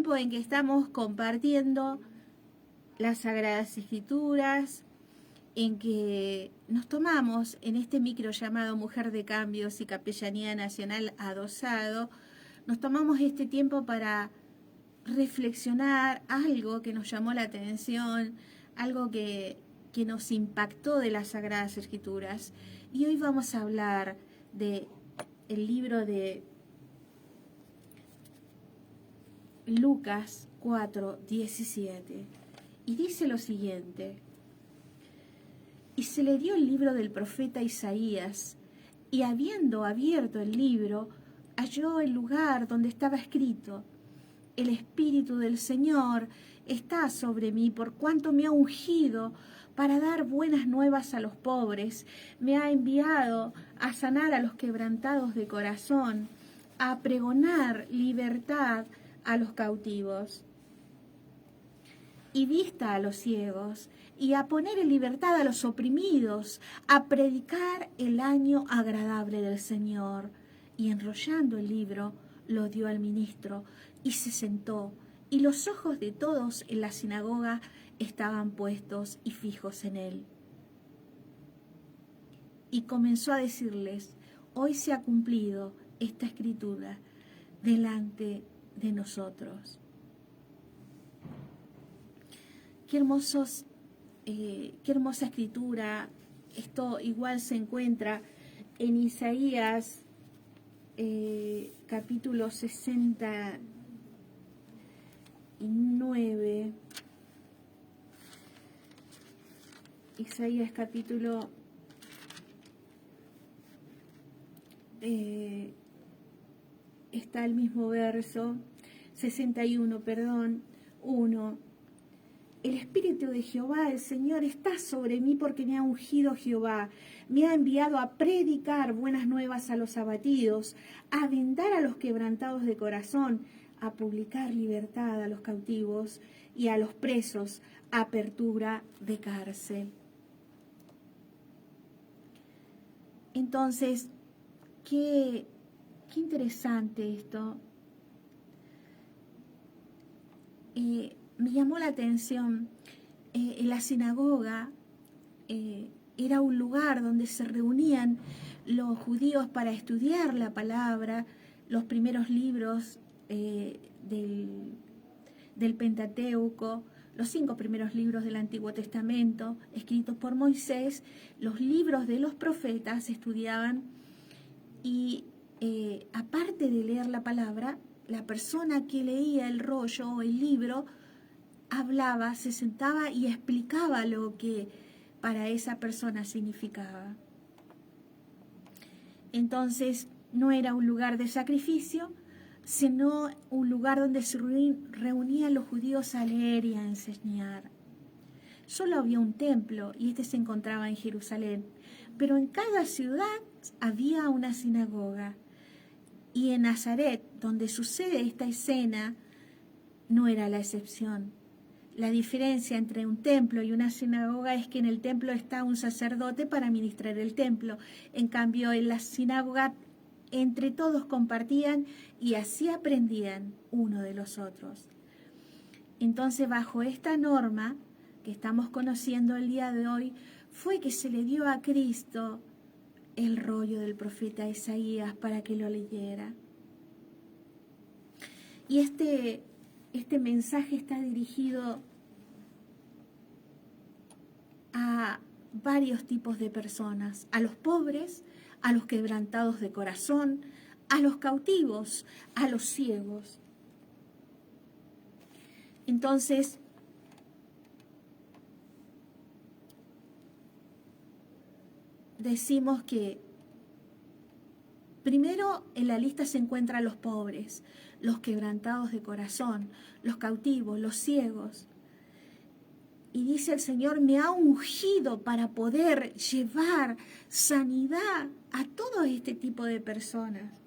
tiempo en que estamos compartiendo las Sagradas Escrituras, en que nos tomamos en este micro llamado Mujer de Cambios y Capellanía Nacional Adosado, nos tomamos este tiempo para reflexionar algo que nos llamó la atención, algo que nos impactó de las Sagradas Escrituras. Y hoy vamos a hablar de el libro de Lucas 4:17. Y dice lo siguiente: y se le dio el libro del profeta Isaías, y habiendo abierto el libro, halló el lugar donde estaba escrito: el Espíritu del Señor está sobre mí, por cuanto me ha ungido para dar buenas nuevas a los pobres, me ha enviado a sanar a los quebrantados de corazón, a pregonar libertad a los cautivos y vista a los ciegos, y a poner en libertad a los oprimidos, a predicar el año agradable del Señor. Y enrollando el libro, lo dio al ministro, y se sentó, y los ojos de todos en la sinagoga estaban puestos y fijos en él. Y comenzó a decirles: hoy se ha cumplido esta escritura delante de nosotros. Qué hermosa escritura. Esto igual se encuentra en Isaías capítulo 69. Isaías capítulo está el mismo verso, 61, 1. El Espíritu de Jehová, el Señor, está sobre mí porque me ha ungido Jehová. Me ha enviado a predicar buenas nuevas a los abatidos, a vendar a los quebrantados de corazón, a publicar libertad a los cautivos y a los presos apertura de cárcel. Entonces, qué interesante esto. Me llamó la atención, en la sinagoga era un lugar donde se reunían los judíos para estudiar la palabra, los primeros libros del Pentateuco, los 5 primeros libros del Antiguo Testamento, escritos por Moisés, los libros de los profetas se estudiaban y aparte de leer la palabra, la persona que leía el rollo o el libro hablaba, se sentaba y explicaba lo que para esa persona significaba. Entonces, no era un lugar de sacrificio, sino un lugar donde se reunían los judíos a leer y a enseñar. Solo había un templo y este se encontraba en Jerusalén, pero en cada ciudad había una sinagoga. Y en Nazaret, donde sucede esta escena, no era la excepción. La diferencia entre un templo y una sinagoga es que en el templo está un sacerdote para ministrar el templo. En cambio, en la sinagoga, entre todos compartían y así aprendían uno de los otros. Entonces, bajo esta norma que estamos conociendo el día de hoy, fue que se le dio a Cristo el rollo del profeta Isaías para que lo leyera. Y este mensaje está dirigido a varios tipos de personas: a los pobres, a los quebrantados de corazón, a los cautivos, a los ciegos. Entonces, decimos que primero en la lista se encuentran los pobres, los quebrantados de corazón, los cautivos, los ciegos. Y dice el Señor: me ha ungido para poder llevar sanidad a todo este tipo de personas,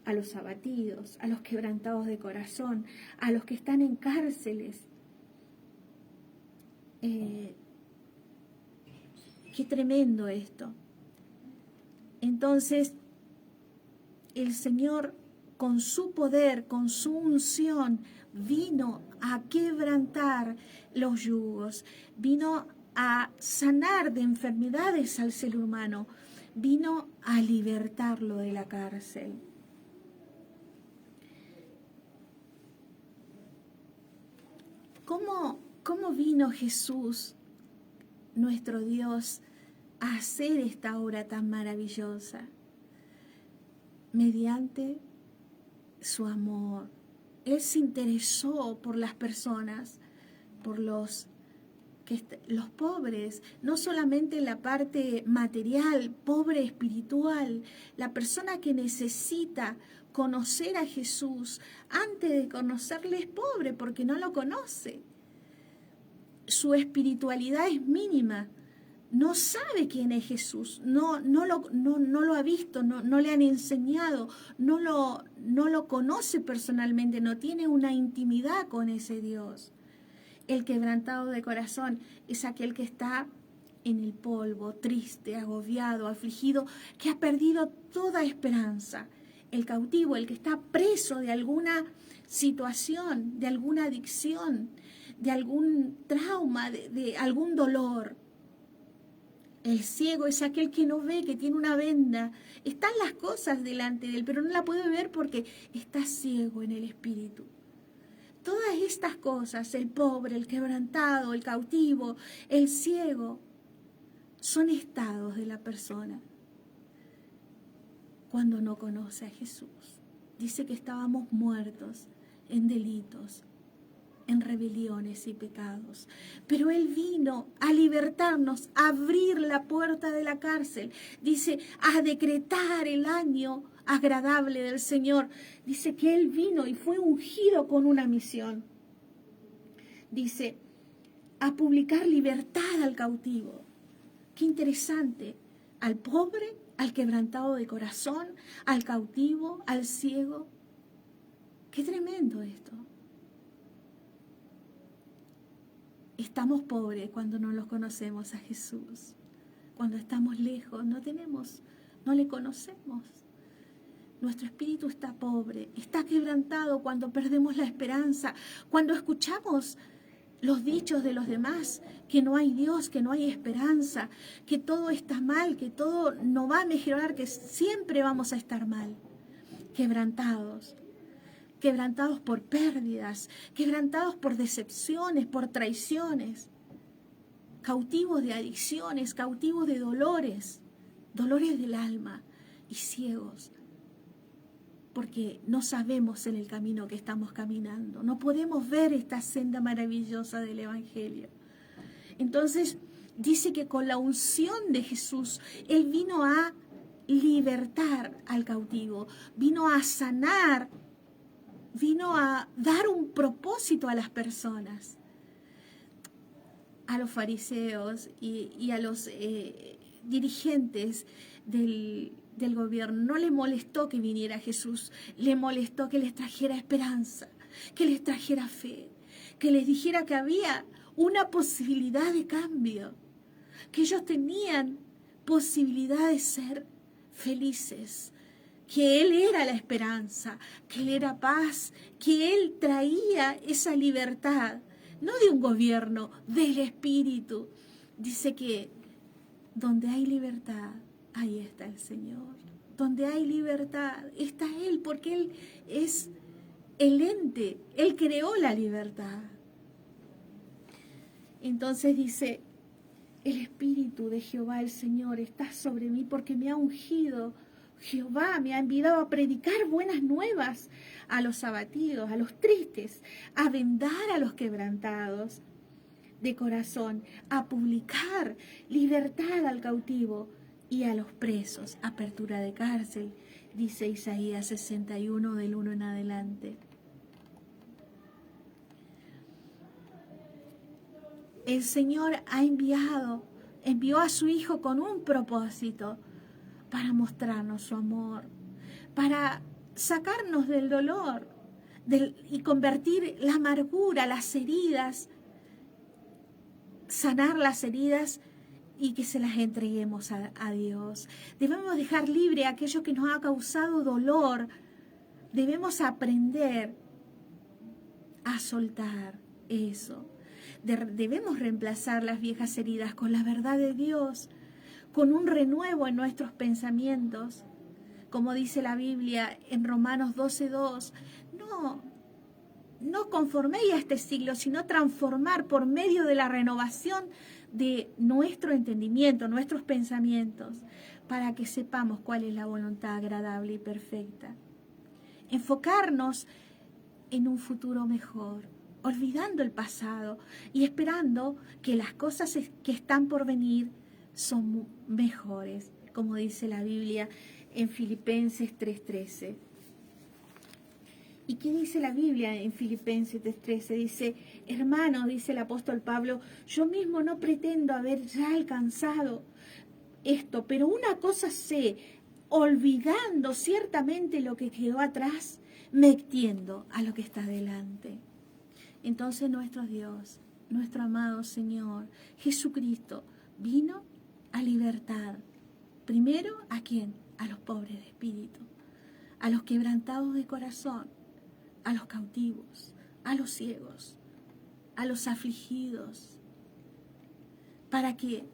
a los abatidos, a los quebrantados de corazón, a los que están en cárceles. Qué tremendo esto. Entonces, el Señor con su poder, con su unción, vino a quebrantar los yugos, vino a sanar de enfermedades al ser humano, vino a libertarlo de la cárcel. ¿Cómo vino Jesús, nuestro Dios, a hacer esta obra tan maravillosa? Mediante su amor. Él se interesó por las personas, por los pobres, no solamente en la parte material, pobre espiritual, la persona que necesita conocer a Jesús antes de conocerle es pobre porque no lo conoce. Su espiritualidad es mínima, no sabe quién es Jesús, no lo ha visto, no le han enseñado, no lo conoce personalmente, no tiene una intimidad con ese Dios. El quebrantado de corazón es aquel que está en el polvo, triste, agobiado, afligido, que ha perdido toda esperanza. El cautivo, el que está preso de alguna situación, de alguna adicción, de algún trauma, de algún dolor. El ciego es aquel que no ve, que tiene una venda. Están las cosas delante de él, pero no la puede ver porque está ciego en el espíritu. Todas estas cosas, el pobre, el quebrantado, el cautivo, el ciego, son estados de la persona cuando no conoce a Jesús. Dice que estábamos muertos en delitos, en rebeliones y pecados. Pero Él vino a libertarnos, a abrir la puerta de la cárcel. Dice, a decretar el año agradable del Señor. Dice que Él vino y fue ungido con una misión. Dice, a publicar libertad al cautivo. Qué interesante. Al pobre, al quebrantado de corazón, al cautivo, al ciego. Qué tremendo esto. Estamos pobres cuando no los conocemos a Jesús. Cuando estamos lejos, no le conocemos. Nuestro espíritu está pobre, está quebrantado cuando perdemos la esperanza, cuando escuchamos los dichos de los demás, que no hay Dios, que no hay esperanza, que todo está mal, que todo no va a mejorar, que siempre vamos a estar mal. Quebrantados por pérdidas, quebrantados por decepciones, por traiciones, cautivos de adicciones, cautivos de dolores del alma y ciegos, porque no sabemos en el camino que estamos caminando, no podemos ver esta senda maravillosa del Evangelio. Entonces dice que con la unción de Jesús, Él vino a libertar al cautivo, vino a sanar, vino a dar un propósito a las personas. A los fariseos y a los dirigentes del gobierno no les molestó que viniera Jesús, le molestó que les trajera esperanza, que les trajera fe, que les dijera que había una posibilidad de cambio, que ellos tenían posibilidad de ser felices, que Él era la esperanza, que Él era paz, que Él traía esa libertad, no de un gobierno, del Espíritu. Dice que donde hay libertad, ahí está el Señor. Donde hay libertad, está Él, porque Él es el ente, Él creó la libertad. Entonces dice, el Espíritu de Jehová, el Señor, está sobre mí porque me ha ungido. Jehová me ha enviado a predicar buenas nuevas a los abatidos, a los tristes, a vendar a los quebrantados de corazón, a publicar libertad al cautivo y a los presos, apertura de cárcel, dice Isaías 61 del 1 en adelante. El Señor envió a su Hijo con un propósito, para mostrarnos su amor, para sacarnos del dolor y convertir la amargura, las heridas, sanar las heridas y que se las entreguemos a Dios. Debemos dejar libre a aquello que nos ha causado dolor, debemos aprender a soltar eso. Debemos reemplazar las viejas heridas con la verdad de Dios, con un renuevo en nuestros pensamientos. Como dice la Biblia en Romanos 12:2, no conforméis a este siglo, sino transformar por medio de la renovación de nuestro entendimiento, nuestros pensamientos, para que sepamos cuál es la voluntad agradable y perfecta. Enfocarnos en un futuro mejor, olvidando el pasado y esperando que las cosas que están por venir son mejores, como dice la Biblia en Filipenses 3:13. ¿Y qué dice la Biblia en Filipenses 3:13? Dice, hermanos, dice el apóstol Pablo, yo mismo no pretendo haber ya alcanzado esto, pero una cosa sé, olvidando ciertamente lo que quedó atrás, me extiendo a lo que está delante. Entonces nuestro Dios, nuestro amado Señor, Jesucristo, vino a libertar. Primero, ¿a quién? A los pobres de espíritu, a los quebrantados de corazón, a los cautivos, a los ciegos, a los afligidos. ¿Para qué?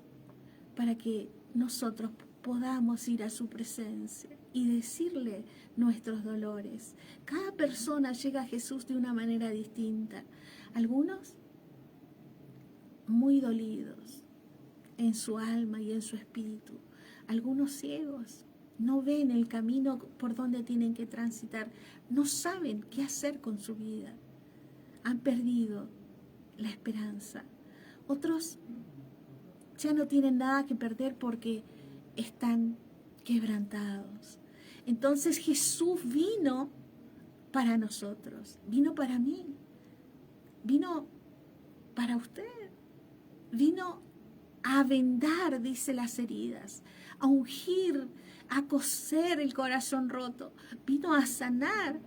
Para que nosotros podamos ir a su presencia y decirle nuestros dolores. Cada persona llega a Jesús de una manera distinta. Algunos muy dolidos en su alma y en su espíritu. Algunos ciegos no ven el camino por donde tienen que transitar. No saben qué hacer con su vida. Han perdido la esperanza. Otros ya no tienen nada que perder porque están quebrantados. Entonces Jesús vino para nosotros, vino para mí, vino para usted, vino a vendar, dice, las heridas, a ungir, a coser el corazón roto, vino a sanar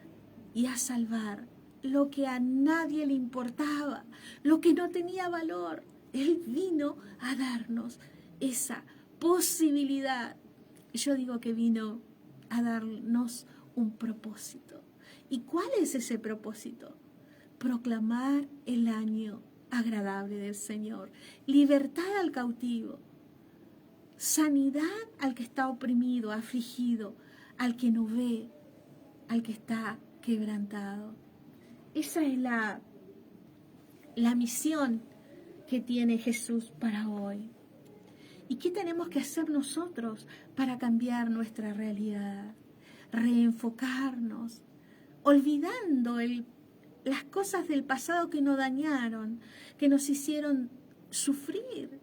y a salvar lo que a nadie le importaba, lo que no tenía valor. Él vino a darnos esa posibilidad. Yo digo que vino a darnos un propósito. ¿Y cuál es ese propósito? Proclamar el año agradable del Señor, libertad al cautivo, sanidad al que está oprimido, afligido, al que no ve, al que está quebrantado. Esa es la misión que tiene Jesús para hoy. ¿Y qué tenemos que hacer nosotros para cambiar nuestra realidad? Reenfocarnos, olvidando las cosas del pasado que nos dañaron, que nos hicieron sufrir,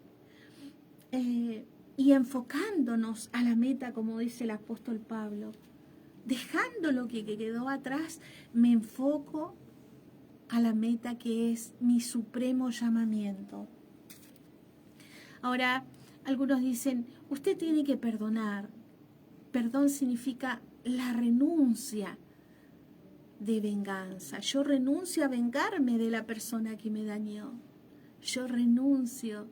y enfocándonos a la meta, como dice el apóstol Pablo. Dejando lo que quedó atrás, me enfoco a la meta que es mi supremo llamamiento. Ahora, algunos dicen, usted tiene que perdonar. Perdón significa la renuncia de venganza. Yo renuncio a vengarme de la persona que me dañó. Yo renuncio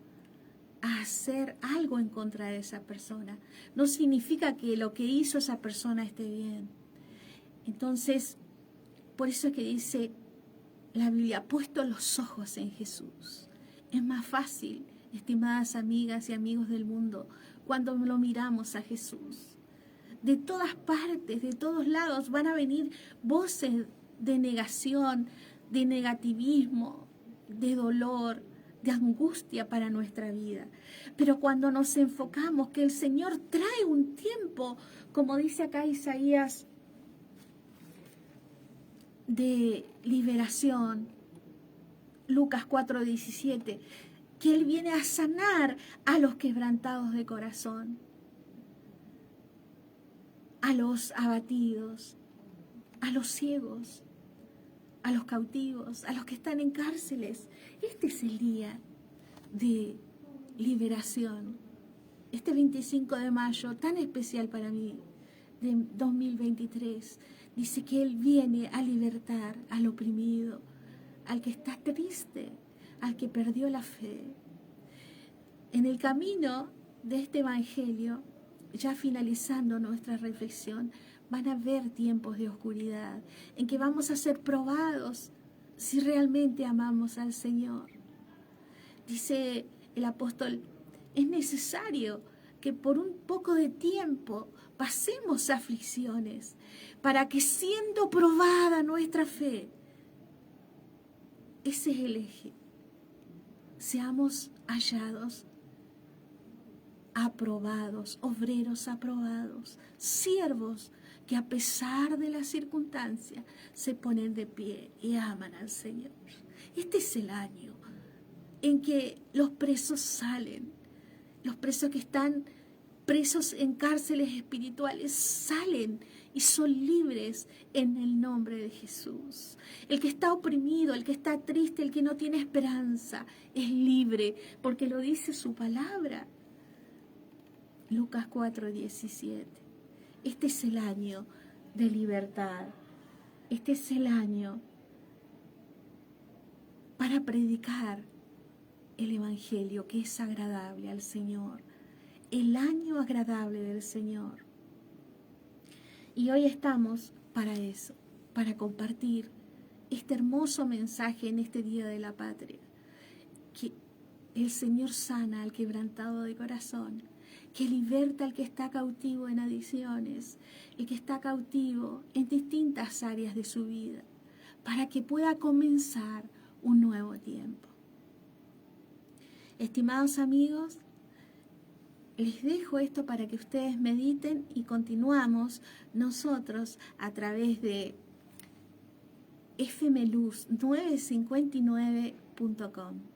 a hacer algo en contra de esa persona. No significa que lo que hizo esa persona esté bien. Entonces, por eso es que dice la Biblia, puesto los ojos en Jesús. Es más fácil, estimadas amigas y amigos del mundo, cuando lo miramos a Jesús. De todas partes, de todos lados van a venir voces de negación, de negativismo, de dolor, de angustia para nuestra vida. Pero cuando nos enfocamos que el Señor trae un tiempo, como dice acá Isaías, de liberación, Lucas 4:17, que Él viene a sanar a los quebrantados de corazón, a los abatidos, a los ciegos, a los cautivos, a los que están en cárceles. Este es el día de liberación. Este 25 de mayo, tan especial para mí, de 2023, dice que Él viene a libertar al oprimido, al que está triste, al que perdió la fe. En el camino de este evangelio, ya finalizando nuestra reflexión, van a haber tiempos de oscuridad, en que vamos a ser probados si realmente amamos al Señor. Dice el apóstol, es necesario que por un poco de tiempo pasemos aflicciones, para que siendo probada nuestra fe, ese es el eje, seamos hallados, aprobados, obreros aprobados, siervos que a pesar de las circunstancias se ponen de pie y aman al Señor. Este es el año en que los presos salen, los presos que están presos en cárceles espirituales salen y son libres en el nombre de Jesús. El que está oprimido, el que está triste, el que no tiene esperanza, es libre porque lo dice su palabra. Lucas 4:17. Este es el año de libertad. Este es el año para predicar el Evangelio que es agradable al Señor. El año agradable del Señor. Y hoy estamos para eso, para compartir este hermoso mensaje en este Día de la Patria. Que el Señor sana al quebrantado de corazón, que liberta al que está cautivo en adicciones, el que está cautivo en distintas áreas de su vida, para que pueda comenzar un nuevo tiempo. Estimados amigos, les dejo esto para que ustedes mediten y continuamos nosotros a través de fmluz959.com.